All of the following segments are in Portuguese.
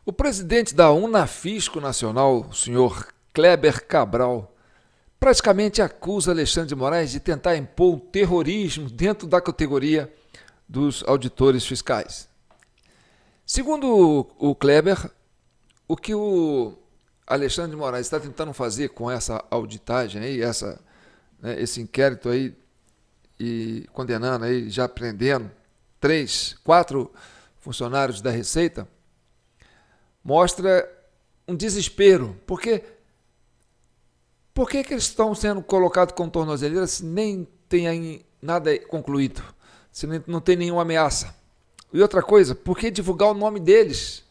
O presidente da Unafisco Nacional, o senhor Kleber Cabral, praticamente acusa Alexandre de Moraes de tentar impor o terrorismo dentro da categoria dos auditores fiscais. Segundo o Kleber, o que o Alexandre de Moraes está tentando fazer com essa auditagem aí, esse inquérito aí, e condenando aí, já prendendo 4 funcionários da Receita, mostra um desespero. Por que eles estão sendo colocados com tornozeleira se nem tem nada concluído, se não tem nenhuma ameaça? E outra coisa, por que divulgar o nome deles?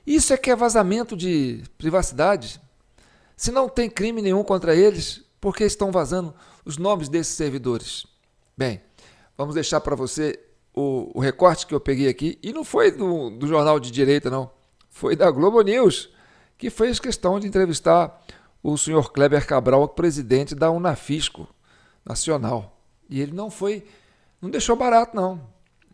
Isso é que é vazamento de privacidade. Se não tem crime nenhum contra eles, por que estão vazando os nomes desses servidores? Bem, vamos deixar para você o recorte que eu peguei aqui, e não foi do jornal de direita, não. Foi da Globo News, que fez questão de entrevistar o senhor Kleber Cabral, presidente da Unafisco Nacional. E ele não deixou barato, não,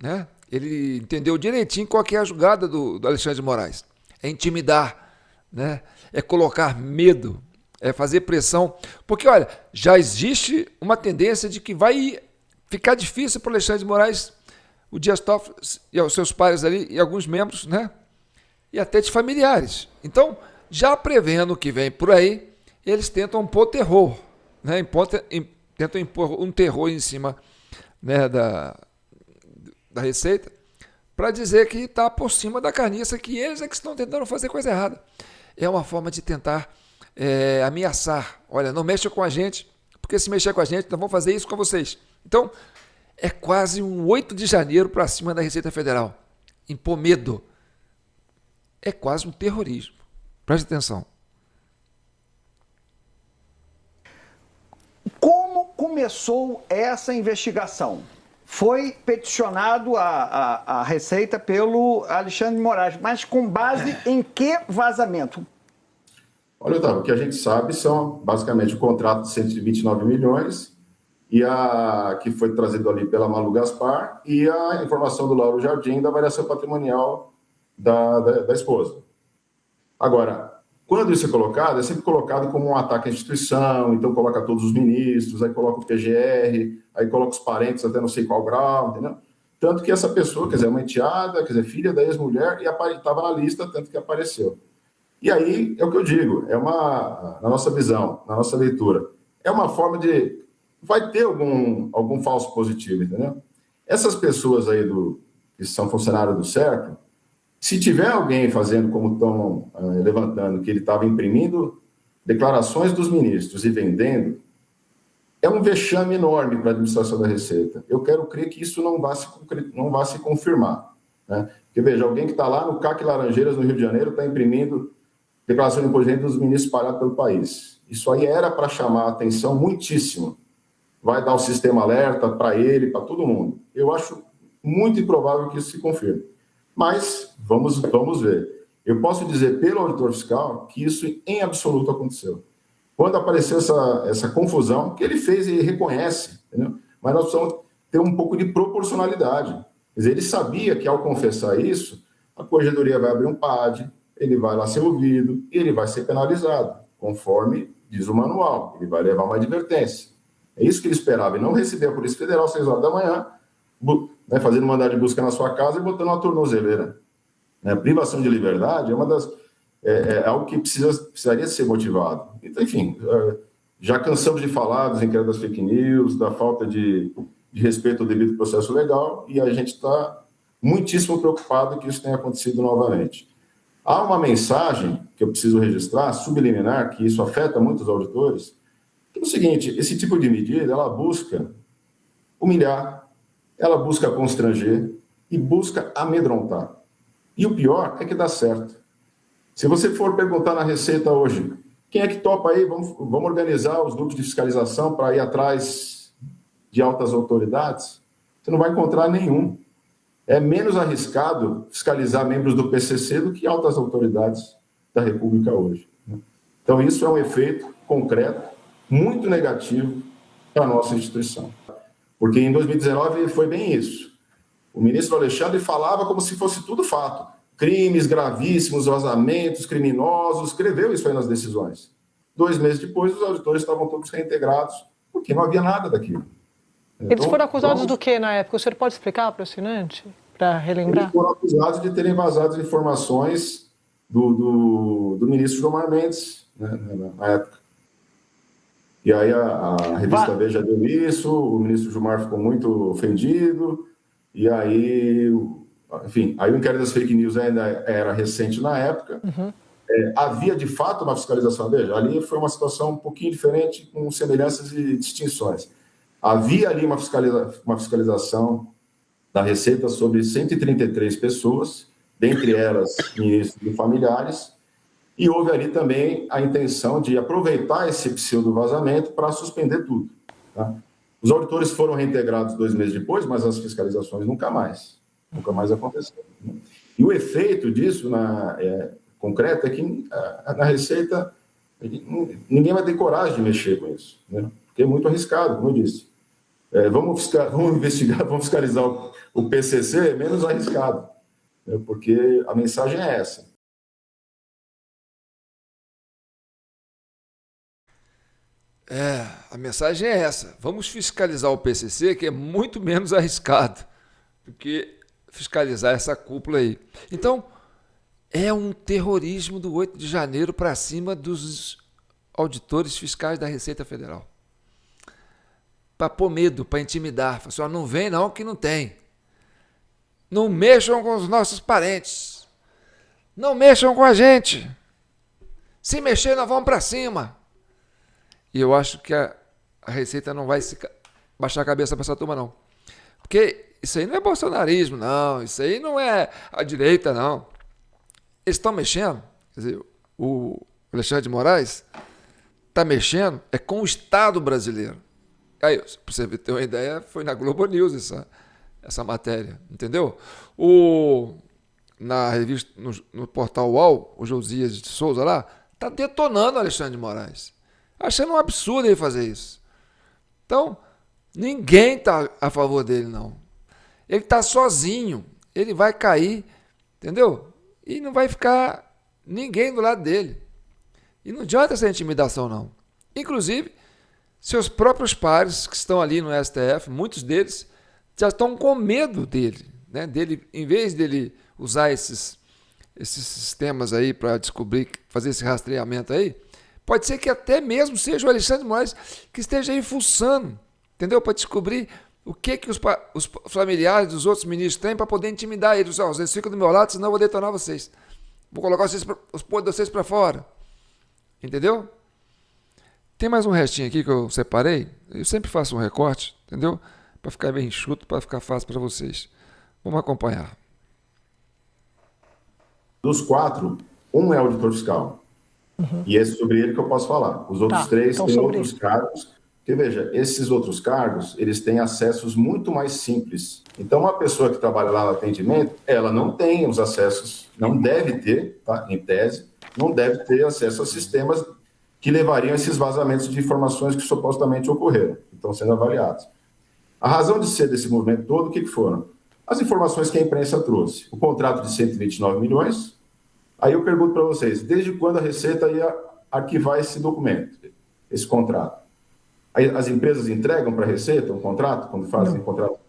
né? Ele entendeu direitinho qual que é a jogada do Alexandre de Moraes. É intimidar, né? É colocar medo, é fazer pressão. Porque, olha, já existe uma tendência de que vai ficar difícil para o Alexandre de Moraes, o Dias Toffoli e os seus pares ali, e alguns membros, né? E até de familiares. Então, já prevendo o que vem por aí, eles tentam impor terror, né? Tentam impor um terror em cima, né, da Receita, para dizer que está por cima da carniça, que eles é que estão tentando fazer coisa errada. É uma forma de tentar ameaçar. Olha, não mexa com a gente, porque se mexer com a gente, nós vamos fazer isso com vocês. Então, é quase um 8 de janeiro para cima da Receita Federal. Impor medo. É quase um terrorismo. Preste atenção. Como começou essa investigação? Foi peticionado a Receita pelo Alexandre de Moraes, mas com base em que vazamento? Olha, Otávio, o que a gente sabe são basicamente o contrato de 129 milhões que foi trazido ali pela Malu Gaspar e a informação do Lauro Jardim da variação patrimonial da esposa. Agora, quando isso é sempre colocado como um ataque à instituição, então coloca todos os ministros, aí coloca o PGR, aí coloca os parentes até não sei qual grau, entendeu? Tanto que essa pessoa, quer dizer, uma enteada, quer dizer, filha da ex-mulher, e estava na lista, tanto que apareceu. E aí, é o que eu digo, na nossa visão, na nossa leitura, é uma forma de... Vai ter algum falso positivo, entendeu? Essas pessoas aí que são funcionários do cerco, se tiver alguém fazendo como estão levantando, que ele estava imprimindo declarações dos ministros e vendendo, é um vexame enorme para a administração da Receita. Eu quero crer que isso não vá se confirmar, né? Porque, veja, alguém que está lá no CAC Laranjeiras, no Rio de Janeiro, está imprimindo declaração de imposto de renda dos ministros espalhados pelo país. Isso aí era para chamar a atenção muitíssimo. Vai dar o sistema alerta para ele, para todo mundo. Eu acho muito improvável que isso se confirme. Mas vamos ver. Eu posso dizer pelo auditor fiscal que isso em absoluto aconteceu. Quando apareceu essa confusão, que ele fez e reconhece, entendeu? Mas nós precisamos ter um pouco de proporcionalidade. Quer dizer, ele sabia que ao confessar isso, a corregedoria vai abrir um PAD, ele vai lá ser ouvido e ele vai ser penalizado, conforme diz o manual. Ele vai levar uma advertência. É isso que ele esperava, e não receber a Polícia Federal às 6 horas da manhã, né, fazendo mandado de busca na sua casa e botando uma tornozeleira. Né? Privação de liberdade é algo que precisaria ser motivado. Então, enfim, já cansamos de falar dos inquéritos das fake news, da falta de respeito ao devido processo legal, e a gente está muitíssimo preocupado que isso tenha acontecido novamente. Há uma mensagem que eu preciso registrar, subliminar, que isso afeta muitos auditores, que é o seguinte: esse tipo de medida, ela busca humilhar, ela busca constranger e busca amedrontar. E o pior é que dá certo. Se você for perguntar na Receita hoje, quem é que topa aí? Vamos organizar os grupos de fiscalização para ir atrás de altas autoridades? Você não vai encontrar nenhum. É menos arriscado fiscalizar membros do PCC do que altas autoridades da República hoje. Então, isso é um efeito concreto, muito negativo para a nossa instituição. Porque em 2019 foi bem isso. O ministro Alexandre falava como se fosse tudo fato. crimes gravíssimos, vazamentos criminosos, escreveu isso aí nas decisões. 2 meses depois, os auditores estavam todos reintegrados, porque não havia nada daquilo. Eles foram acusados do que na época? O senhor pode explicar para o assinante, para relembrar? Eles foram acusados de terem vazado informações do ministro Gilmar Mendes, né, na época. E aí a revista Veja deu isso, o ministro Gilmar ficou muito ofendido, e aí, enfim, aí o inquérito das fake news ainda era recente na época. Havia, de fato, uma fiscalização. Veja, ali foi uma situação um pouquinho diferente, com semelhanças e distinções. Havia ali uma fiscalização da Receita sobre 133 pessoas, dentre elas ministros e familiares, e houve ali também a intenção de aproveitar esse pseudo-vazamento para suspender tudo. Tá? Os auditores foram reintegrados 2 meses depois, mas as fiscalizações nunca mais aconteceram. Né? E o efeito disso, concreto, é que na Receita ninguém vai ter coragem de mexer com isso, né? Porque é muito arriscado, como eu disse. Vamos investigar, vamos fiscalizar o PCC, é menos arriscado, né? Porque a mensagem é essa. A mensagem é essa. Vamos fiscalizar o PCC, que é muito menos arriscado do que fiscalizar essa cúpula aí. Então, é um terrorismo do 8 de janeiro para cima dos auditores fiscais da Receita Federal. Para pôr medo, para intimidar. Falar assim, não vem não, que não tem. Não mexam com os nossos parentes. Não mexam com a gente. Se mexer, nós vamos para cima. E eu acho que a Receita não vai baixar a cabeça para essa turma, não. Porque isso aí não é bolsonarismo, não. Isso aí não é a direita, não. Eles estão mexendo, quer dizer, o Alexandre de Moraes está mexendo com o Estado brasileiro. Aí, para você ter uma ideia, foi na Globo News essa matéria, entendeu? Na revista, no portal UOL, o Josias de Souza lá, está detonando o Alexandre de Moraes. Achando um absurdo ele fazer isso. Então, ninguém está a favor dele, não. Ele está sozinho, ele vai cair, entendeu? E não vai ficar ninguém do lado dele. E não adianta essa intimidação, não. Inclusive, seus próprios pares que estão ali no STF, muitos deles, já estão com medo dele. Né? Dele, em vez dele usar esses sistemas aí para descobrir, fazer esse rastreamento aí, pode ser que até mesmo seja o Alexandre de Moraes que esteja aí fuçando, entendeu? Para descobrir o que os familiares dos outros ministros têm para poder intimidar eles. Vocês ficam do meu lado, senão eu vou detonar vocês. Vou colocar os podres de vocês para fora. Entendeu? Tem mais um restinho aqui que eu separei. Eu sempre faço um recorte, entendeu? Para ficar bem enxuto, para ficar fácil para vocês. Vamos acompanhar. Dos 4, um é auditor fiscal. E é sobre ele que eu posso falar. Os outros 3 têm outros cargos. Porque, veja, esses outros cargos, eles têm acessos muito mais simples. Então, uma pessoa que trabalha lá no atendimento, ela não tem os acessos, não deve ter, tá? Em tese, não deve ter acesso a sistemas que levariam a esses vazamentos de informações que supostamente ocorreram, que estão sendo avaliados. A razão de ser desse movimento todo, o que foram? As informações que a imprensa trouxe. O contrato de 129 milhões. Aí eu pergunto para vocês, desde quando a Receita ia arquivar esse documento, esse contrato? Aí as empresas entregam para a Receita um contrato, quando fazem contrato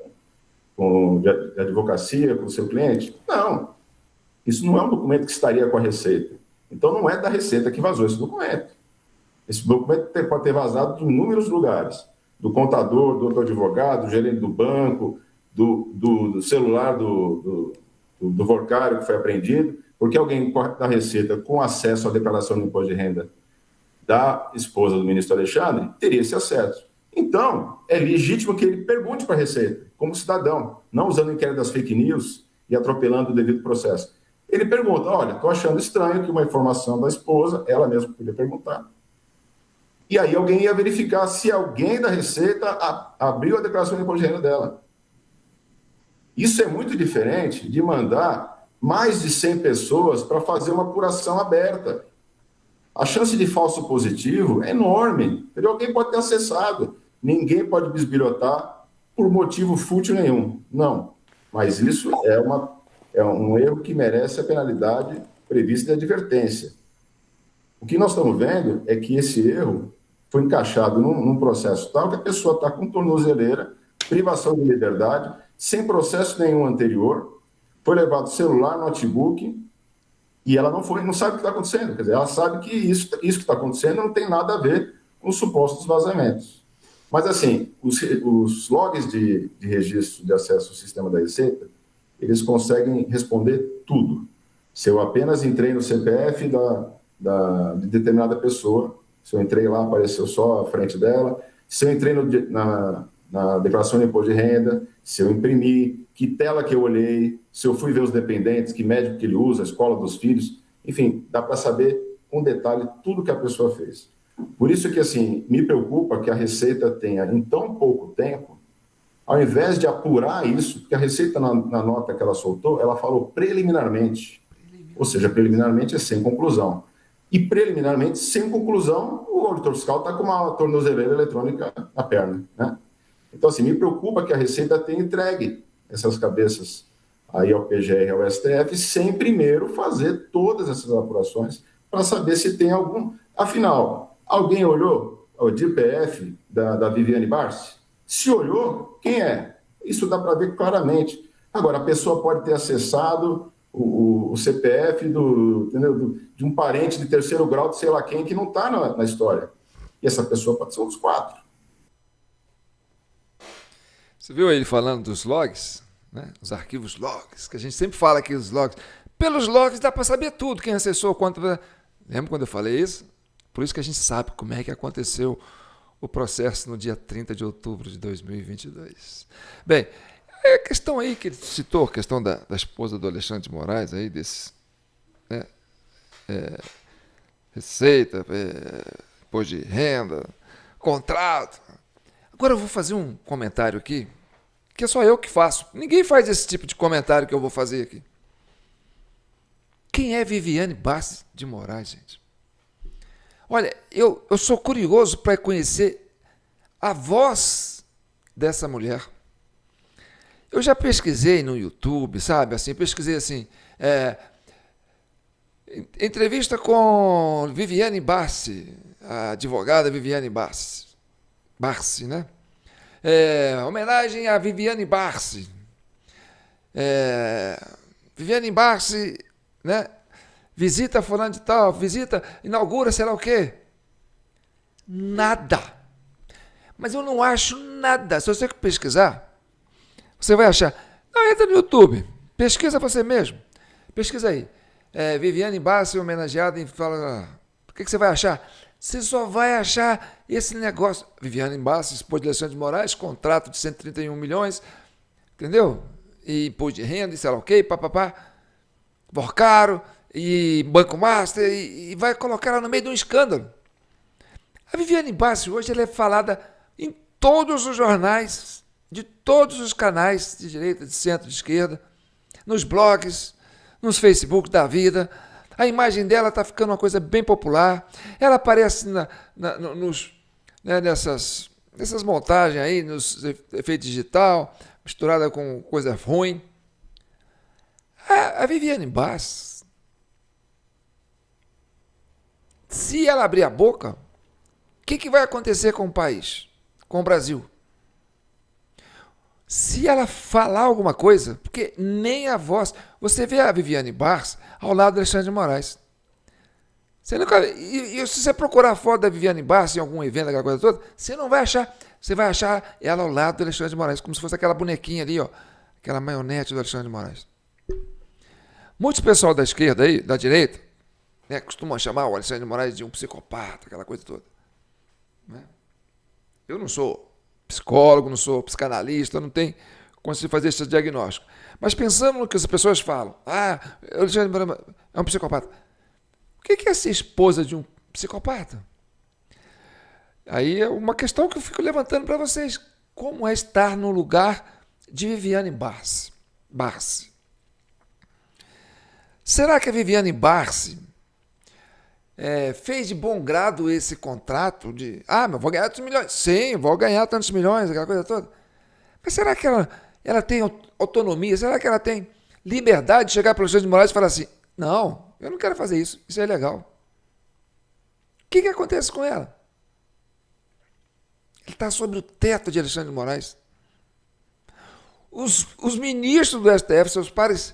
de advocacia com o seu cliente? Não. Isso não é um documento que estaria com a Receita. Então não é da Receita que vazou esse documento. Esse documento pode ter vazado de inúmeros lugares. Do contador, do outro advogado, do gerente do banco, do celular do workário que foi apreendido, porque alguém da Receita com acesso à declaração do imposto de renda da esposa do ministro Alexandre teria esse acesso. Então, é legítimo que ele pergunte para a Receita, como cidadão, não usando o inquérito das fake news e atropelando o devido processo. Ele pergunta, olha, estou achando estranho que uma informação da esposa, ela mesma podia perguntar, e aí alguém ia verificar se alguém da Receita abriu a declaração de imposto de renda dela. Isso é muito diferente de mandar mais de 100 pessoas para fazer uma apuração aberta. A chance de falso positivo é enorme. Alguém pode ter acessado. Ninguém pode bisbilhotar por motivo fútil nenhum. Não. Mas isso é uma é um erro que merece a penalidade prevista de advertência. O que nós estamos vendo é que esse erro foi encaixado num processo tal que a pessoa está com tornozeleira, privação de liberdade, sem processo nenhum anterior, foi levado celular, notebook, e ela não sabe o que está acontecendo. Quer dizer, ela sabe que isso que está acontecendo não tem nada a ver com os supostos vazamentos. Mas, assim, os logs de registro de acesso ao sistema da Receita, eles conseguem responder tudo. Se eu apenas entrei no CPF de determinada pessoa, se eu entrei lá, apareceu só a frente dela, se eu entrei na declaração de imposto de renda, se eu imprimi, que tela que eu olhei, se eu fui ver os dependentes, que médico que ele usa, a escola dos filhos, enfim, dá para saber com detalhe tudo que a pessoa fez. Por isso que, assim, me preocupa que a Receita tenha, em tão pouco tempo, ao invés de apurar isso, porque a Receita, na nota que ela soltou, ela falou preliminarmente, ou seja, preliminarmente é sem conclusão. E preliminarmente, sem conclusão, o auditor fiscal está com uma tornozeleira eletrônica na perna, né? Então, assim, me preocupa que a Receita tenha entregue essas cabeças aí ao PGR e ao STF, sem primeiro fazer todas essas apurações para saber se tem algum... Afinal, alguém olhou o DPF da Viviane Barsi? Se olhou, quem é? Isso dá para ver claramente. Agora, a pessoa pode ter acessado o CPF de um parente de terceiro grau de sei lá quem que não está na história. E essa pessoa pode ser um dos 4. Você viu ele falando dos logs, né? Os arquivos logs, que a gente sempre fala aqui os logs. Pelos logs dá para saber tudo, quem acessou, quanto... Lembra quando eu falei isso? Por isso que a gente sabe como é que aconteceu o processo no dia 30 de outubro de 2022. Bem, a questão aí que ele citou, a questão da esposa do Alexandre de Moraes, aí desse, né, receita, imposto de renda, contrato. Agora eu vou fazer um comentário aqui, que é só eu que faço. Ninguém faz esse tipo de comentário que eu vou fazer aqui. Quem é Viviane Barsi de Moraes, gente? Olha, eu sou curioso para conhecer a voz dessa mulher. Eu já pesquisei no YouTube, sabe? Assim, pesquisei assim, entrevista com Viviane Barsi, a advogada Viviane Barsi, né? Homenagem a Viviane Barsi. Viviane Barsi, né? Visita fulano de tal, inaugura sei lá o quê. Nada. Mas eu não acho nada. Se você pesquisar, você vai achar. Não, entra no YouTube. Pesquisa você mesmo. Pesquisa aí. Viviane Barsi homenageada em... O que você vai achar? Você só vai achar esse negócio. Viviane Barsi, esposa de Alexandre de Moraes, contrato de 131 milhões, entendeu? E imposto de renda, e sei lá o quê, papapá. Borcaro, e Banco Master, e vai colocar ela no meio de um escândalo. A Viviane Barsi hoje ela é falada em todos os jornais, de todos os canais de direita, de centro, de esquerda, nos blogs, nos Facebook da vida. A imagem dela está ficando uma coisa bem popular. Ela aparece nessas montagens aí, nos efeitos digital, misturada com coisa ruim. A Viviane Barsi, se ela abrir a boca, o que vai acontecer com o país, com o Brasil? Se ela falar alguma coisa, porque nem a voz... Você vê a Viviane Barsi ao lado do Alexandre de Moraes. Você nunca, e se você procurar a foto da Viviane Barsi em algum evento, aquela coisa toda, você não vai achar. Você vai achar ela ao lado do Alexandre de Moraes, como se fosse aquela bonequinha ali, ó, aquela maionete do Alexandre de Moraes. Muitos pessoal da esquerda aí, da direita, né, costumam chamar o Alexandre de Moraes de um psicopata, aquela coisa toda. Né? Eu não sou psicólogo, não sou psicanalista, não tenho consigo fazer esse diagnóstico. Mas pensando no que as pessoas falam, o Alexandre de Moraes é um psicopata. O que é ser esposa de um psicopata? Aí é uma questão que eu fico levantando para vocês. Como é estar no lugar de Viviane Barsi? Será que a Viviane Barsi fez de bom grado esse contrato de... mas vou ganhar tantos milhões. Sim, vou ganhar tantos milhões, aquela coisa toda. Mas será que ela tem autonomia? Será que ela tem liberdade de chegar para o Alexandre de Moraes e falar assim, não, eu não quero fazer isso, isso é ilegal. O que acontece com ela? Ele está sobre o teto de Alexandre de Moraes. Os ministros do STF, seus pares,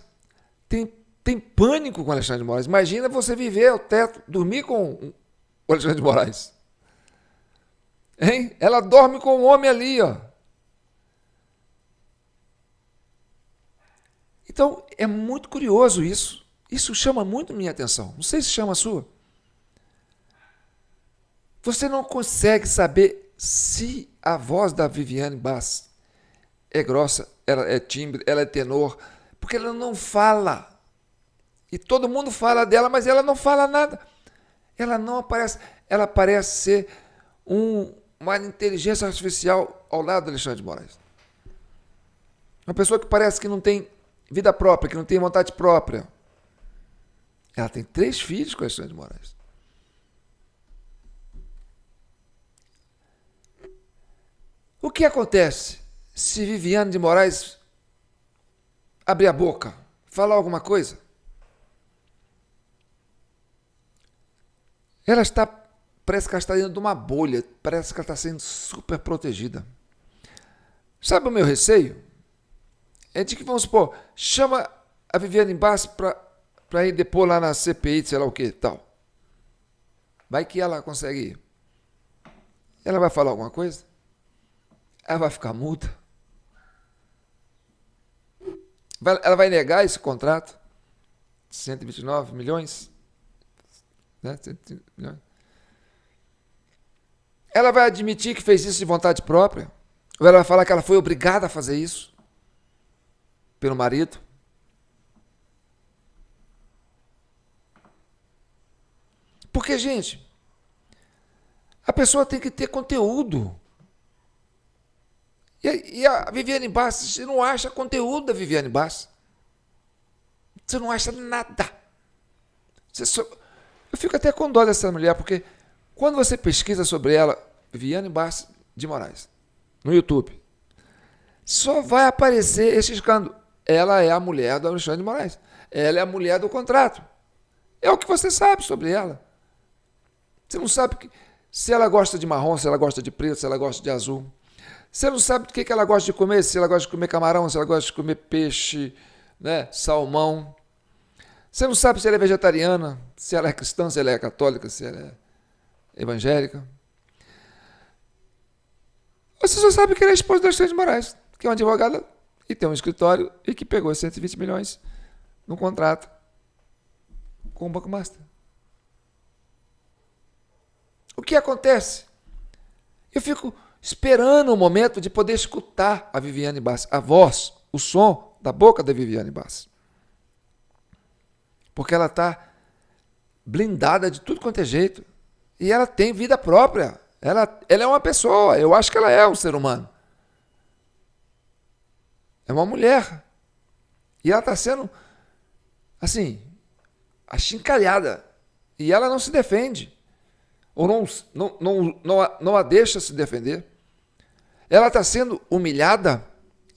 têm pânico com Alexandre de Moraes. Imagina você viver ao teto, dormir com o Alexandre de Moraes. Hein? Ela dorme com o homem ali, ó. Então, é muito curioso isso. Isso chama muito minha atenção. Não sei se chama a sua. Você não consegue saber se a voz da Viviane Bas é grossa, ela é timbre, ela é tenor, porque ela não fala. E todo mundo fala dela, mas ela não fala nada. Ela não aparece. Ela parece ser uma inteligência artificial ao lado do Alexandre de Moraes. Uma pessoa que parece que não tem vida própria, que não tem vontade própria. Ela tem 3 filhos com o Alexandre de Moraes. O que acontece se Viviane de Moraes abrir a boca, falar alguma coisa? Parece que ela está dentro de uma bolha, parece que ela está sendo super protegida. Sabe o meu receio? É de que, vamos supor, chama a Viviane Bas para ir depor lá na CPI, sei lá o que tal. Vai que ela consegue ir. Ela vai falar alguma coisa? Ela vai ficar muda? Ela vai negar esse contrato? 129 milhões? Né? 130 milhões? Ela vai admitir que fez isso de vontade própria? Ou ela vai falar que ela foi obrigada a fazer isso? Pelo marido? Porque, gente, a pessoa tem que ter conteúdo. E a Viviane Bas, você não acha conteúdo da Viviane Bas. Você não acha nada. Eu fico até com dó dessa mulher, porque quando você pesquisa sobre ela, Viviane Bas de Moraes, no YouTube, só vai aparecer esse escândalo. Ela é a mulher do Alexandre de Moraes. Ela é a mulher do contrato. É o que você sabe sobre ela. Você não sabe se ela gosta de marrom, se ela gosta de preto, se ela gosta de azul. Você não sabe do que ela gosta de comer, se ela gosta de comer camarão, se ela gosta de comer peixe, né, salmão. Você não sabe se ela é vegetariana, se ela é cristã, se ela é católica, se ela é evangélica. Você só sabe que ela é esposa do Alexandre de Moraes, que é uma advogada e tem um escritório e que pegou 120 milhões no contrato com o Banco Master. O que acontece? Eu fico esperando o momento de poder escutar a Viviane Bas, a voz, o som da boca da Viviane Bas. Porque ela está blindada de tudo quanto é jeito. E ela tem vida própria. Ela é uma pessoa. Eu acho que ela é um ser humano. É uma mulher. E ela está sendo, assim, achincalhada. E ela não se defende. Ou não a deixa se defender. Ela está sendo humilhada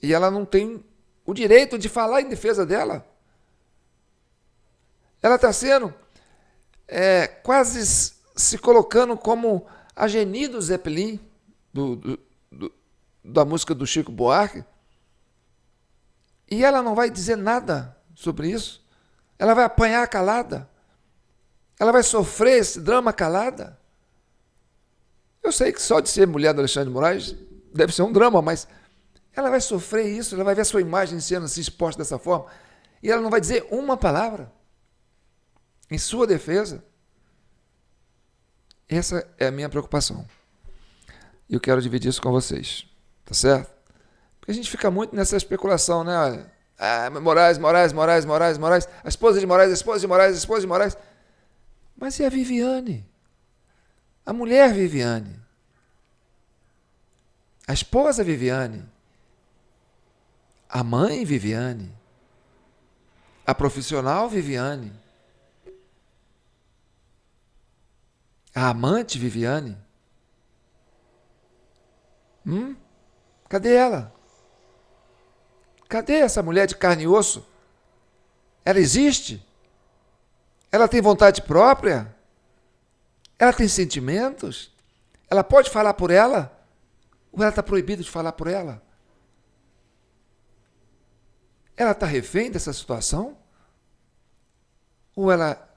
e ela não tem o direito de falar em defesa dela. Ela está sendo quase se colocando como a Geni do Zeppelin, da música do Chico Buarque. E ela não vai dizer nada sobre isso. Ela vai apanhar calada. Ela vai sofrer esse drama calada. Eu sei que só de ser mulher do Alexandre de Moraes deve ser um drama, mas ela vai sofrer isso, ela vai ver a sua imagem sendo assim exposta dessa forma, e ela não vai dizer uma palavra em sua defesa. Essa é a minha preocupação. E eu quero dividir isso com vocês, tá certo? Porque a gente fica muito nessa especulação, né? Moraes, a esposa de Moraes. Mas e a Viviane? A mulher Viviane, a esposa Viviane, a mãe Viviane, a profissional Viviane, a amante Viviane. Cadê ela? Cadê essa mulher de carne e osso Ela existe? Ela tem vontade própria? Ela tem sentimentos? Ela pode falar por ela? Ou ela está proibida de falar por ela? Ela está refém dessa situação? Ou ela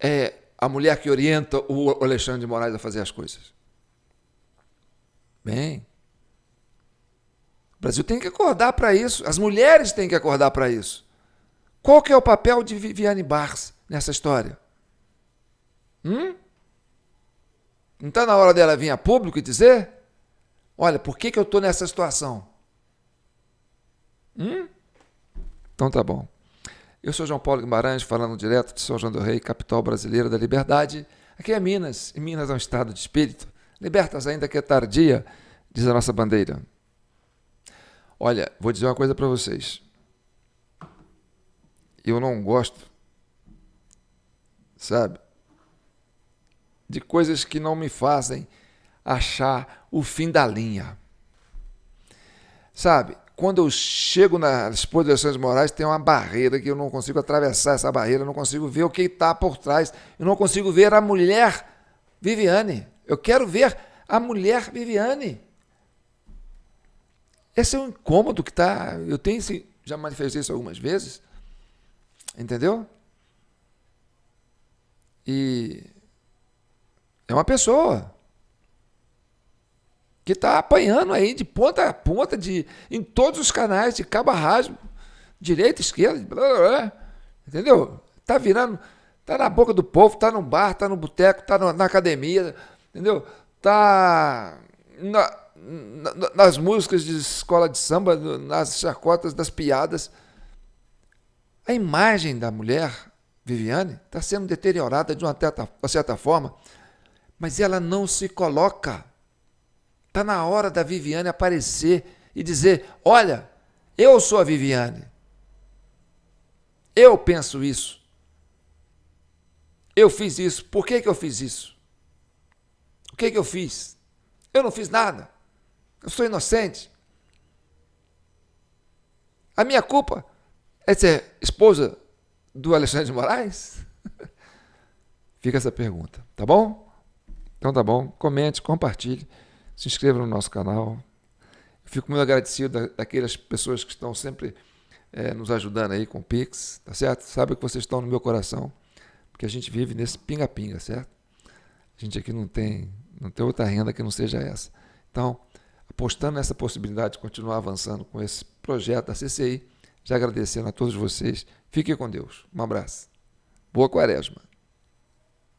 é a mulher que orienta o Alexandre de Moraes a fazer as coisas? Bem, o Brasil tem que acordar para isso. As mulheres têm que acordar para isso. Qual que é o papel de Viviane Barros nessa história? Não está na hora dela vir a público e dizer: olha, por que eu estou nessa situação? Então tá bom. Eu sou João Paulo Guimarães, falando direto de São João do Rei, capital brasileira da liberdade. Aqui é Minas, e Minas é um estado de espírito. Libertas ainda que é tardia, diz a nossa bandeira. Olha, vou dizer uma coisa para vocês. Eu não gosto, sabe, de coisas que não me fazem achar o fim da linha. Sabe, quando eu chego nas exposições morais, tem uma barreira que eu não consigo atravessar essa barreira, eu não consigo ver o que está por trás, eu não consigo ver a mulher Viviane. Eu quero ver a mulher Viviane. Esse é um incômodo que está... Eu tenho, já manifestei isso algumas vezes, entendeu? E é uma pessoa que está apanhando aí de ponta a ponta, em todos os canais, de cabo a rabo, direita, esquerda, blá, blá, blá, entendeu? Está virando, está na boca do povo, está no bar, está no boteco, está na academia, entendeu? Está nas músicas de escola de samba, nas chacotas, das piadas. A imagem da mulher Viviane está sendo deteriorada de uma certa forma, mas ela não se coloca. Está na hora da Viviane aparecer e dizer: olha, eu sou a Viviane. Eu penso isso. Eu fiz isso. Por que eu fiz isso? O que eu fiz? Eu não fiz nada. Eu sou inocente. A minha culpa é ser esposa do Alexandre de Moraes? Fica essa pergunta, tá bom? Então tá bom. Comente, compartilhe, se inscreva no nosso canal. Eu fico muito agradecido daquelas pessoas que estão sempre nos ajudando aí com o Pix, tá certo? Sabe que vocês estão no meu coração, porque a gente vive nesse pinga-pinga, certo? A gente aqui não tem outra renda que não seja essa. Então, apostando nessa possibilidade de continuar avançando com esse projeto da CCI, já agradecendo a todos vocês. Fiquem com Deus. Um abraço. Boa Quaresma.